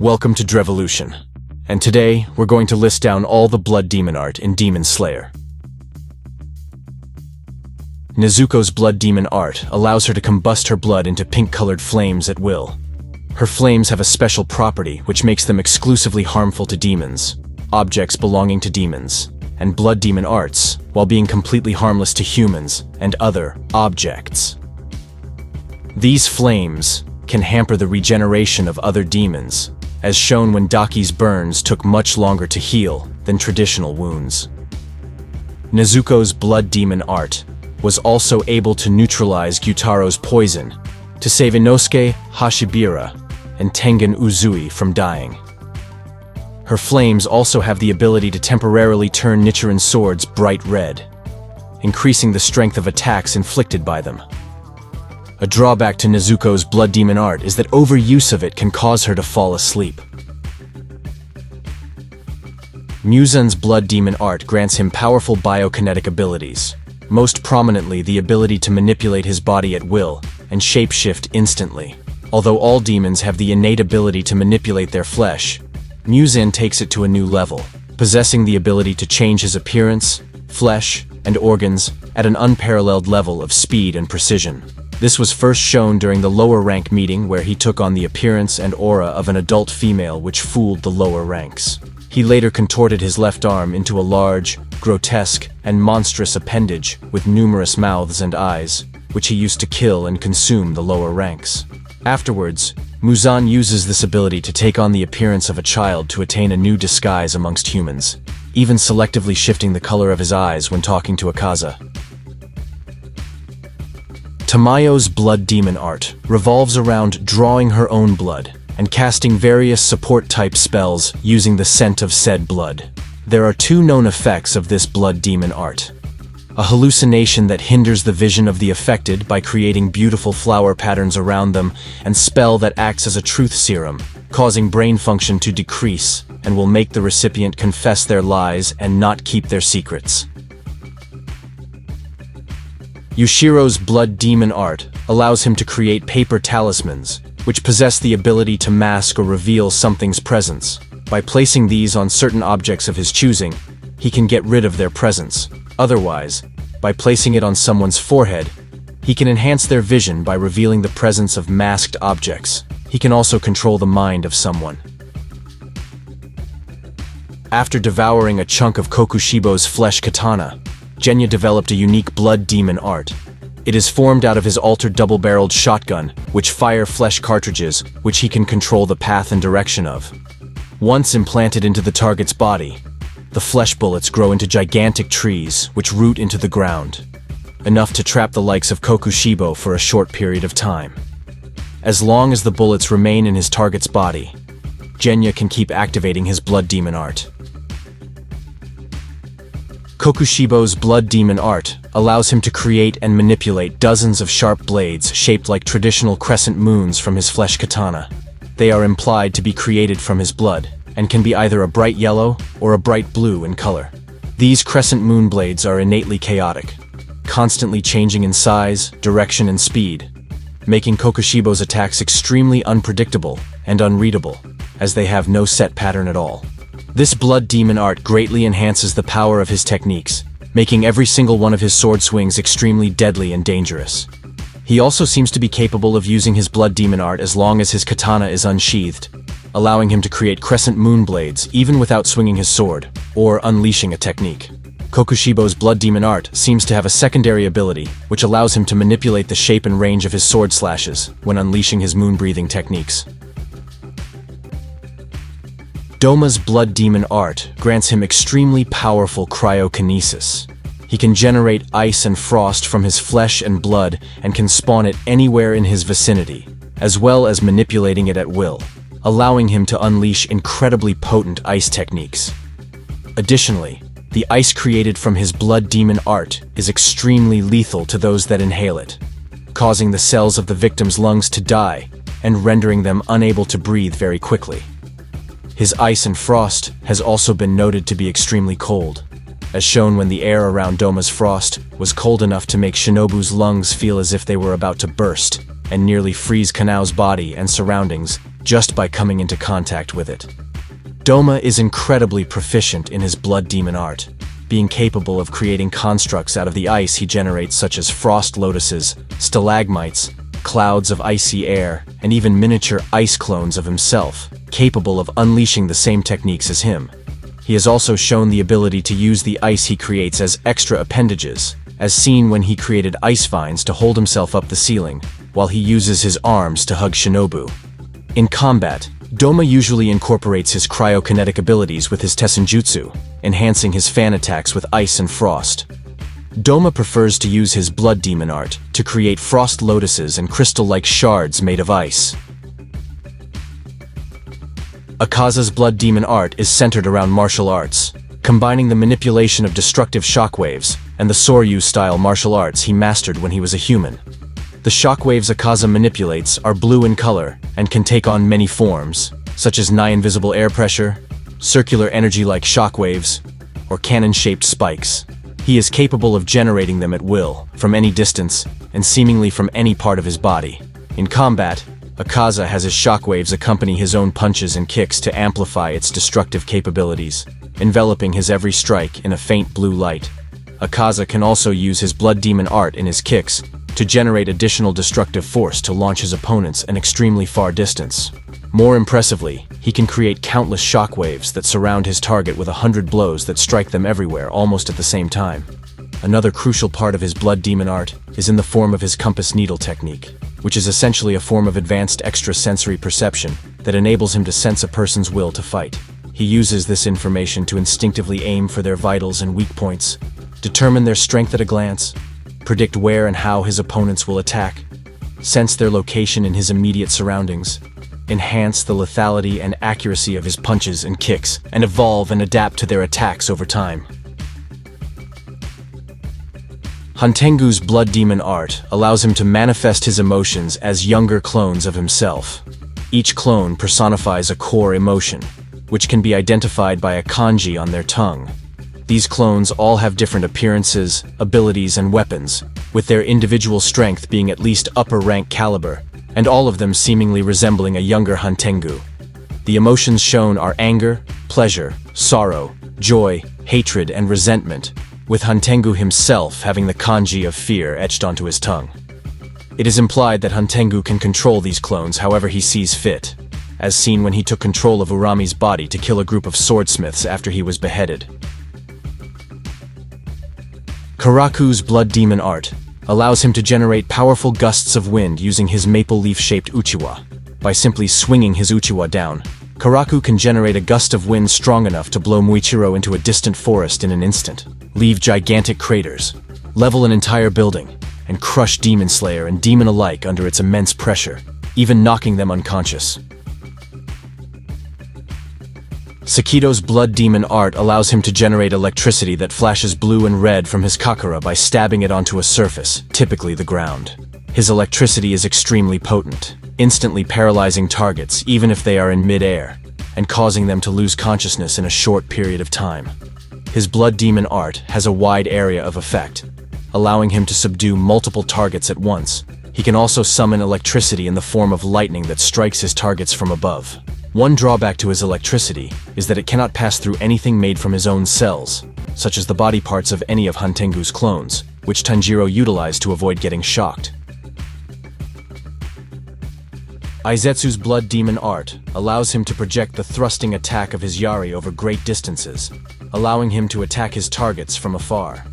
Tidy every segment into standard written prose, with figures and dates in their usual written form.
Welcome to Drevolution, and today we're going to list down all the blood demon art in Demon Slayer. Nezuko's blood demon art allows her to combust her blood into pink-colored flames at will. Her flames have a special property which makes them exclusively harmful to demons, objects belonging to demons, and blood demon arts, while being completely harmless to humans and other objects. These flames can hamper the regeneration of other demons, as shown when Daki's burns took much longer to heal than traditional wounds. Nezuko's blood demon art was also able to neutralize Gyutaro's poison to save Inosuke, Hashibira, and Tengen Uzui from dying. Her flames also have the ability to temporarily turn Nichiren's swords bright red, increasing the strength of attacks inflicted by them. A drawback to Nezuko's blood demon art is that overuse of it can cause her to fall asleep. Muzan's blood demon art grants him powerful biokinetic abilities, most prominently the ability to manipulate his body at will and shapeshift instantly. Although all demons have the innate ability to manipulate their flesh, Muzan takes it to a new level, possessing the ability to change his appearance, flesh, and organs at an unparalleled level of speed and precision. This was first shown during the lower rank meeting where he took on the appearance and aura of an adult female which fooled the lower ranks. He later contorted his left arm into a large, grotesque, and monstrous appendage with numerous mouths and eyes, which he used to kill and consume the lower ranks. Afterwards, Muzan uses this ability to take on the appearance of a child to attain a new disguise amongst humans, even selectively shifting the color of his eyes when talking to Akaza. Tamayo's blood demon art revolves around drawing her own blood and casting various support-type spells using the scent of said blood. There are two known effects of this blood demon art. A hallucination that hinders the vision of the affected by creating beautiful flower patterns around them, and spell that acts as a truth serum, causing brain function to decrease and will make the recipient confess their lies and not keep their secrets. Yushiro's blood demon art allows him to create paper talismans, which possess the ability to mask or reveal something's presence. By placing these on certain objects of his choosing, he can get rid of their presence. Otherwise, by placing it on someone's forehead, he can enhance their vision by revealing the presence of masked objects. He can also control the mind of someone. After devouring a chunk of Kokushibo's flesh katana, Genya developed a unique blood demon art. It is formed out of his altered double-barreled shotgun, which fire flesh cartridges, which he can control the path and direction of. Once implanted into the target's body, the flesh bullets grow into gigantic trees, which root into the ground, enough to trap the likes of Kokushibo for a short period of time. As long as the bullets remain in his target's body, Genya can keep activating his blood demon art. Kokushibo's blood demon art allows him to create and manipulate dozens of sharp blades shaped like traditional crescent moons from his flesh katana. They are implied to be created from his blood, and can be either a bright yellow or a bright blue in color. These crescent moon blades are innately chaotic, constantly changing in size, direction, and speed, making Kokushibo's attacks extremely unpredictable and unreadable, as they have no set pattern at all. This blood demon art greatly enhances the power of his techniques, making every single one of his sword swings extremely deadly and dangerous. He also seems to be capable of using his blood demon art as long as his katana is unsheathed, allowing him to create crescent moon blades even without swinging his sword, or unleashing a technique. Kokushibo's blood demon art seems to have a secondary ability, which allows him to manipulate the shape and range of his sword slashes when unleashing his moon-breathing techniques. Doma's blood demon art grants him extremely powerful cryokinesis. He can generate ice and frost from his flesh and blood and can spawn it anywhere in his vicinity, as well as manipulating it at will, allowing him to unleash incredibly potent ice techniques. Additionally, the ice created from his blood demon art is extremely lethal to those that inhale it, causing the cells of the victim's lungs to die and rendering them unable to breathe very quickly. His ice and frost has also been noted to be extremely cold, as shown when the air around Doma's frost was cold enough to make Shinobu's lungs feel as if they were about to burst, and nearly freeze Kanao's body and surroundings just by coming into contact with it. Doma is incredibly proficient in his blood demon art, being capable of creating constructs out of the ice he generates, such as frost lotuses, stalagmites, clouds of icy air, and even miniature ice clones of himself, capable of unleashing the same techniques as him. He has also shown the ability to use the ice he creates as extra appendages, as seen when he created ice vines to hold himself up the ceiling, while he uses his arms to hug Shinobu. In combat, Doma usually incorporates his cryokinetic abilities with his Tessenjutsu, enhancing his fan attacks with ice and frost. Doma prefers to use his blood demon art to create frost lotuses and crystal-like shards made of ice. Akaza's blood demon art is centered around martial arts, combining the manipulation of destructive shockwaves and the Soryu-style martial arts he mastered when he was a human. The shockwaves Akaza manipulates are blue in color and can take on many forms, such as nigh-invisible air pressure, circular energy-like shockwaves, or cannon-shaped spikes. He is capable of generating them at will, from any distance, and seemingly from any part of his body. In combat, Akaza has his shockwaves accompany his own punches and kicks to amplify its destructive capabilities, enveloping his every strike in a faint blue light. Akaza can also use his blood demon art in his kicks to generate additional destructive force to launch his opponents an extremely far distance. More impressively, he can create countless shockwaves that surround his target with 100 blows that strike them everywhere almost at the same time. Another crucial part of his blood demon art is in the form of his compass needle technique, which is essentially a form of advanced extrasensory perception that enables him to sense a person's will to fight. He uses this information to instinctively aim for their vitals and weak points, determine their strength at a glance, predict where and how his opponents will attack, sense their location in his immediate surroundings, enhance the lethality and accuracy of his punches and kicks, and evolve and adapt to their attacks over time. Hantengu's blood demon art allows him to manifest his emotions as younger clones of himself. Each clone personifies a core emotion, which can be identified by a kanji on their tongue. These clones all have different appearances, abilities, and weapons, with their individual strength being at least upper rank caliber, and all of them seemingly resembling a younger Hantengu. The emotions shown are anger, pleasure, sorrow, joy, hatred, and resentment, with Hantengu himself having the kanji of fear etched onto his tongue. It is implied that Hantengu can control these clones however he sees fit, as seen when he took control of Urami's body to kill a group of swordsmiths after he was beheaded. Karaku's blood demon art allows him to generate powerful gusts of wind using his maple leaf-shaped Uchiwa. By simply swinging his Uchiwa down, Karaku can generate a gust of wind strong enough to blow Muichiro into a distant forest in an instant, leave gigantic craters, level an entire building, and crush Demon Slayer and Demon alike under its immense pressure, even knocking them unconscious. Sakito's blood demon art allows him to generate electricity that flashes blue and red from his Kakura by stabbing it onto a surface, typically the ground. His electricity is extremely potent, instantly paralyzing targets even if they are in mid-air, and causing them to lose consciousness in a short period of time. His blood demon art has a wide area of effect, allowing him to subdue multiple targets at once. He can also summon electricity in the form of lightning that strikes his targets from above. One drawback to his electricity is that it cannot pass through anything made from his own cells, such as the body parts of any of Hantengu's clones, which Tanjiro utilized to avoid getting shocked. Aizetsu's blood demon art allows him to project the thrusting attack of his Yari over great distances, allowing him to attack his targets from afar.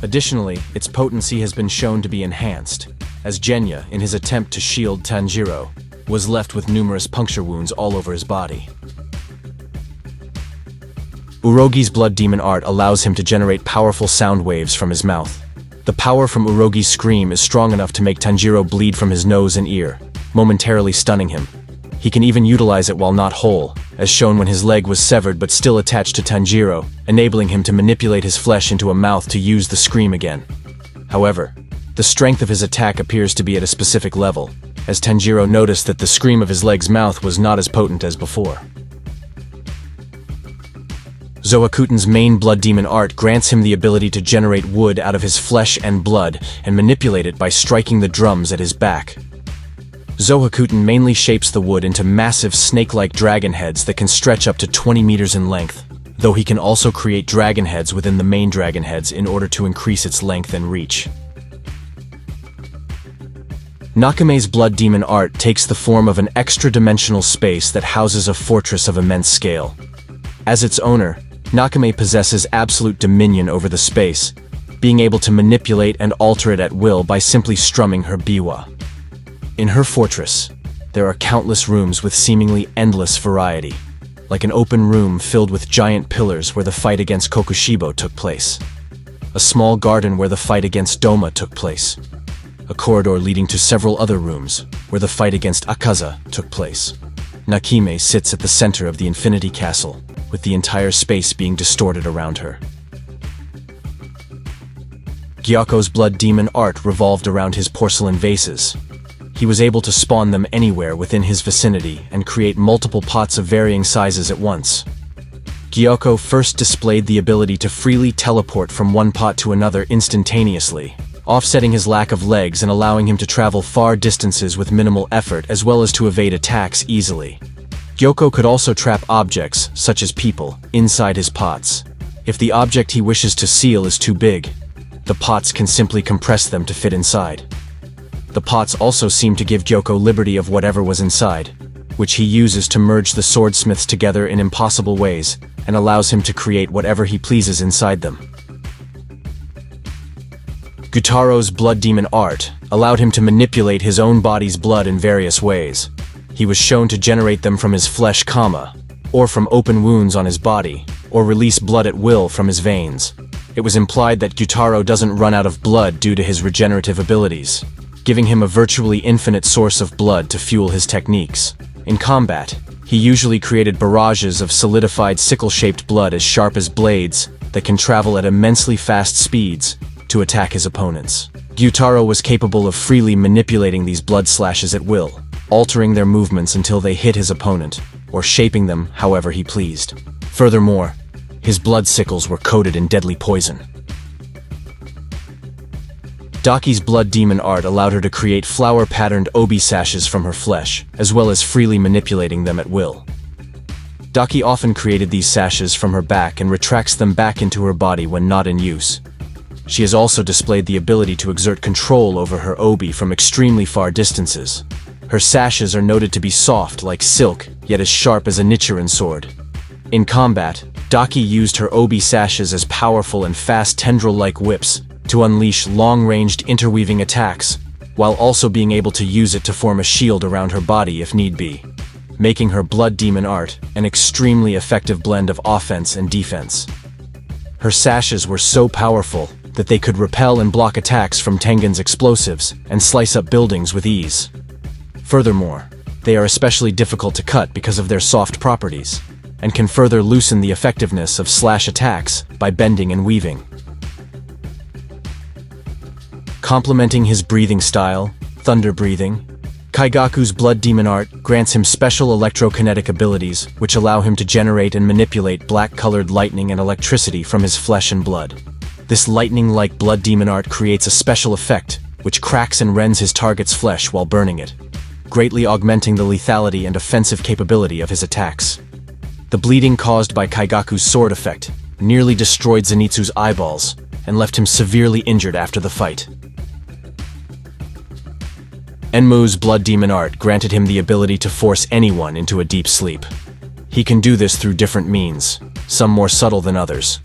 Additionally, its potency has been shown to be enhanced, as Genya, in his attempt to shield Tanjiro, was left with numerous puncture wounds all over his body. Urogi's blood demon art allows him to generate powerful sound waves from his mouth. The power from Urogi's scream is strong enough to make Tanjiro bleed from his nose and ear, momentarily stunning him. He can even utilize it while not whole, as shown when his leg was severed but still attached to Tanjiro, enabling him to manipulate his flesh into a mouth to use the scream again. However, the strength of his attack appears to be at a specific level, as Tanjiro noticed that the scream of his leg's mouth was not as potent as before. Zoakuten's main blood demon art grants him the ability to generate wood out of his flesh and blood and manipulate it by striking the drums at his back. Zohakuten mainly shapes the wood into massive snake-like dragon heads that can stretch up to 20 meters in length, though he can also create dragon heads within the main dragon heads in order to increase its length and reach. Nakame's blood demon art takes the form of an extra-dimensional space that houses a fortress of immense scale. As its owner, Nakame possesses absolute dominion over the space, being able to manipulate and alter it at will by simply strumming her biwa. In her fortress, there are countless rooms with seemingly endless variety, like an open room filled with giant pillars where the fight against Kokushibo took place, a small garden where the fight against Doma took place, a corridor leading to several other rooms where the fight against Akaza took place. Nakame sits at the center of the Infinity Castle, with the entire space being distorted around her. Gyako's blood demon art revolved around his porcelain vases. He was able to spawn them anywhere within his vicinity and create multiple pots of varying sizes at once. Gyako first displayed the ability to freely teleport from one pot to another instantaneously, offsetting his lack of legs and allowing him to travel far distances with minimal effort as well as to evade attacks easily. Gyako could also trap objects, such as people, inside his pots. If the object he wishes to seal is too big, the pots can simply compress them to fit inside. The pots also seem to give Gyako liberty of whatever was inside, which he uses to merge the swordsmiths together in impossible ways and allows him to create whatever he pleases inside them. Gyutaro's blood demon art allowed him to manipulate his own body's blood in various ways. He was shown to generate them from his flesh, or from open wounds on his body, or release blood at will from his veins. It was implied that Gyutaro doesn't run out of blood due to his regenerative abilities, giving him a virtually infinite source of blood to fuel his techniques. In combat, he usually created barrages of solidified sickle-shaped blood as sharp as blades that can travel at immensely fast speeds to attack his opponents. Gyutaro was capable of freely manipulating these blood slashes at will, altering their movements until they hit his opponent, or shaping them however he pleased. Furthermore, his blood sickles were coated in deadly poison. Daki's blood demon art allowed her to create flower-patterned obi sashes from her flesh, as well as freely manipulating them at will. Daki often created these sashes from her back and retracts them back into her body when not in use. She has also displayed the ability to exert control over her obi from extremely far distances. Her sashes are noted to be soft like silk, yet as sharp as a Nichiren sword. In combat, Daki used her obi sashes as powerful and fast tendril-like whips to unleash long-ranged interweaving attacks, while also being able to use it to form a shield around her body if need be, making her blood demon art an extremely effective blend of offense and defense. Her sashes were so powerful that they could repel and block attacks from Tengen's explosives and slice up buildings with ease. Furthermore, they are especially difficult to cut because of their soft properties, and can further loosen the effectiveness of slash attacks by bending and weaving. Complementing his breathing style, thunder breathing, Kaigaku's blood demon art grants him special electrokinetic abilities which allow him to generate and manipulate black-colored lightning and electricity from his flesh and blood. This lightning-like blood demon art creates a special effect which cracks and rends his target's flesh while burning it, greatly augmenting the lethality and offensive capability of his attacks. The bleeding caused by Kaigaku's sword effect nearly destroyed Zenitsu's eyeballs and left him severely injured after the fight. Enmu's blood demon art granted him the ability to force anyone into a deep sleep. He can do this through different means, some more subtle than others,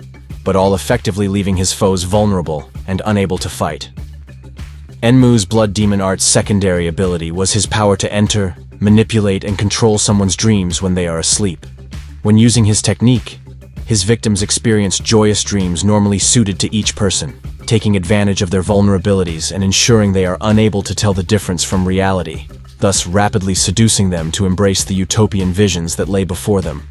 but all effectively leaving his foes vulnerable and unable to fight. Enmu's blood demon art's secondary ability was his power to enter, manipulate, and control someone's dreams when they are asleep. When using his technique, his victims experience joyous dreams normally suited to each person, taking advantage of their vulnerabilities and ensuring they are unable to tell the difference from reality, thus rapidly seducing them to embrace the utopian visions that lay before them.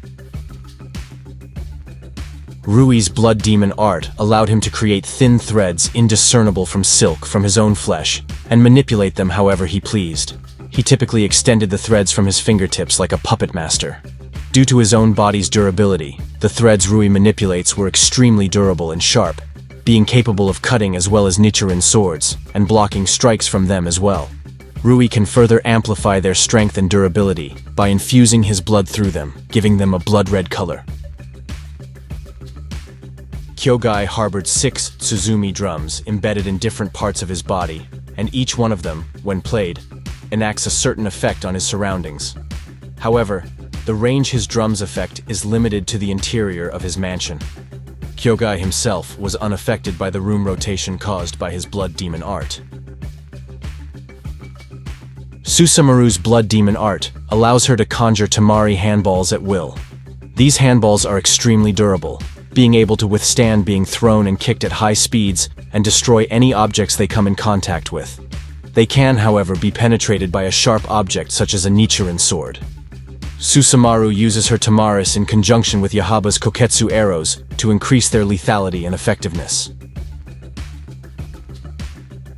Rui's blood demon art allowed him to create thin threads indiscernible from silk from his own flesh and manipulate them however he pleased. He typically extended the threads from his fingertips like a puppet master. Due to his own body's durability, the threads Rui manipulates were extremely durable and sharp, being capable of cutting as well as Nichiren swords and blocking strikes from them as well. Rui can further amplify their strength and durability by infusing his blood through them, giving them a blood-red color. Kyogai harbored 6 Tsuzumi drums embedded in different parts of his body, and each one of them, when played, enacts a certain effect on his surroundings. However, the range his drums affect is limited to the interior of his mansion. Kyogai himself was unaffected by the room rotation caused by his blood demon art. Susamaru's blood demon art allows her to conjure Tamari handballs at will. These handballs are extremely durable, being able to withstand being thrown and kicked at high speeds and destroy any objects they come in contact with. They can, however, be penetrated by a sharp object such as a Nichiren sword. Susamaru uses her Tamaris in conjunction with Yahaba's Koketsu arrows to increase their lethality and effectiveness.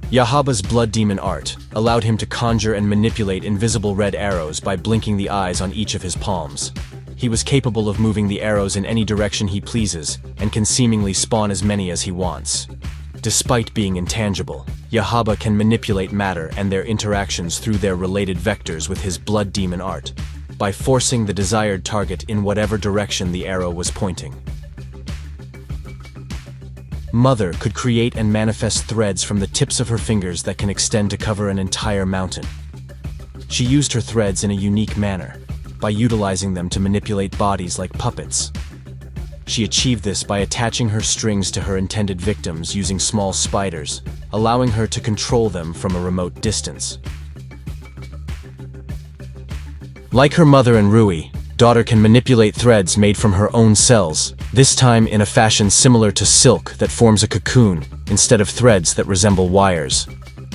Yahaba's blood demon art allowed him to conjure and manipulate invisible red arrows by blinking the eyes on each of his palms. He was capable of moving the arrows in any direction he pleases and can seemingly spawn as many as he wants. Despite being intangible, Yahaba can manipulate matter and their interactions through their related vectors with his blood demon art, by forcing the desired target in whatever direction the arrow was pointing. Mother could create and manifest threads from the tips of her fingers that can extend to cover an entire mountain. She used her threads in a unique manner, by utilizing them to manipulate bodies like puppets. She achieved this by attaching her strings to her intended victims using small spiders, allowing her to control them from a remote distance. Like her mother and Rui, daughter can manipulate threads made from her own cells, this time in a fashion similar to silk that forms a cocoon instead of threads that resemble wires.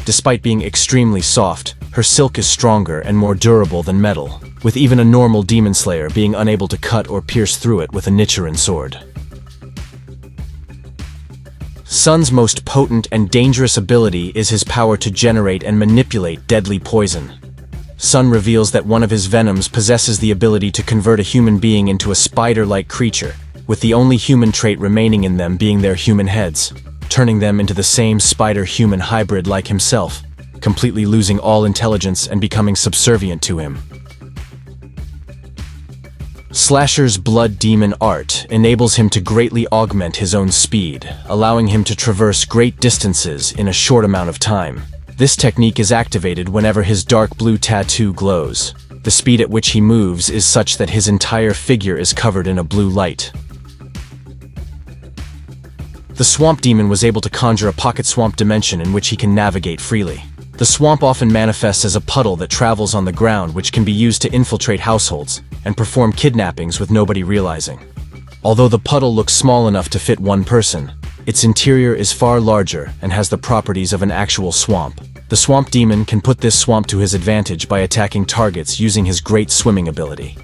Despite being extremely soft, her silk is stronger and more durable than metal, with even a normal demon slayer being unable to cut or pierce through it with a Nichiren sword. Sun's most potent and dangerous ability is his power to generate and manipulate deadly poison. Sun reveals that one of his venoms possesses the ability to convert a human being into a spider-like creature, with the only human trait remaining in them being their human heads, turning them into the same spider-human hybrid like himself, completely losing all intelligence and becoming subservient to him. Slasher's blood demon art enables him to greatly augment his own speed, allowing him to traverse great distances in a short amount of time. This technique is activated whenever his dark blue tattoo glows. The speed at which he moves is such that his entire figure is covered in a blue light. The swamp demon was able to conjure a pocket swamp dimension in which he can navigate freely. The swamp often manifests as a puddle that travels on the ground, which can be used to infiltrate households and perform kidnappings with nobody realizing. Although the puddle looks small enough to fit one person, its interior is far larger and has the properties of an actual swamp. The swamp demon can put this swamp to his advantage by attacking targets using his great swimming ability.